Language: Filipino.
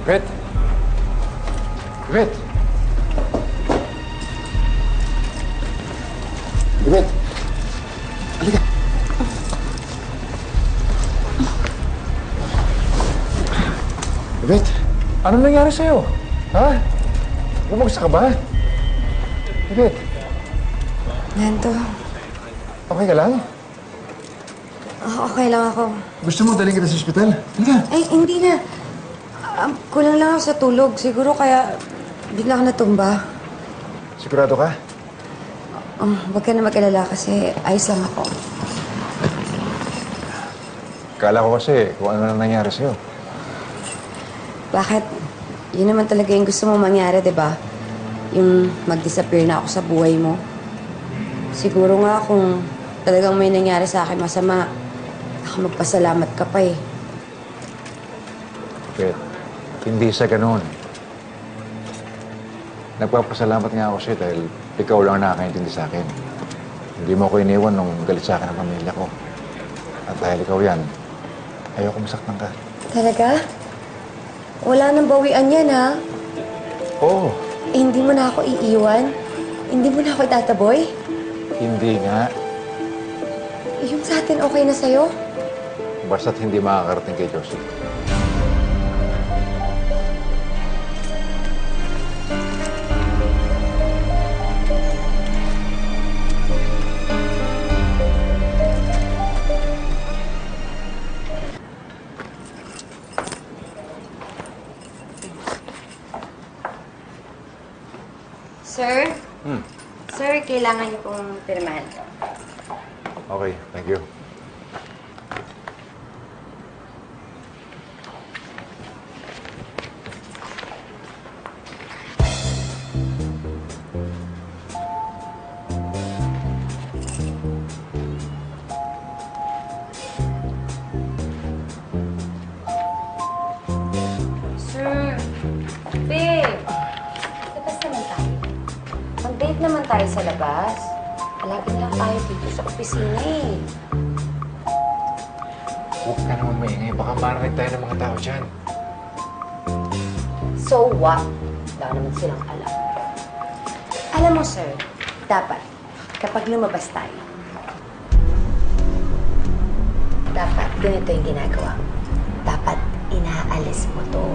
Red! Red! Red! Halika! Red! Anong nangyari sa'yo? Ha? Bumagsak ka ba? Red! Nando, Okay ka lang? okay lang ako. Gusto mo daling kita sa ospital? Halika! Ay, hindi na. Kulang lang ako sa tulog. Siguro kaya bigla ka natumba. Sigurado ka? Huwag ka na mag-alala kasi ayos lang ako. Kala ko kasi kung ano na nangyari sa'yo. Bakit? Yun naman talaga yung gusto mo mangyari, di ba? Yung mag-disappear na ako sa buhay mo. Siguro nga kung talagang may nangyari sa akin masama, baka magpasalamat ka pa eh. Red, hindi sa ganun. Nagpapasalamat nga ako sa'yo dahil ikaw lang nakakaintindi sa akin. Hindi mo ako iniwan nung galit sa akin ang pamilya ko. At dahil ikaw yan, ayoko masaktan ka. Talaga? Wala nang bawian yan, ha? Oo, Hindi mo na ako iiwan? Hindi mo na ako itataboy? hindi nga. Yung sa atin okay na sa'yo? Basta't hindi makakarating kay Josie. Sir? Sir, kailangan niyo pong pirmahan ko. Okay, thank you. Sir! Babe! Labas naman tayo. Mag-date naman tayo sa labas. Palagi lang tayo dito sa opisina eh. Huwag ka naman maingay. Baka marinig tayo ng mga tao dyan. So what? Wala naman silang alam. Alam mo, sir, dapat, kapag lumabas tayo, dapat ganito yung ginagawa mo. Dapat inaalis mo to.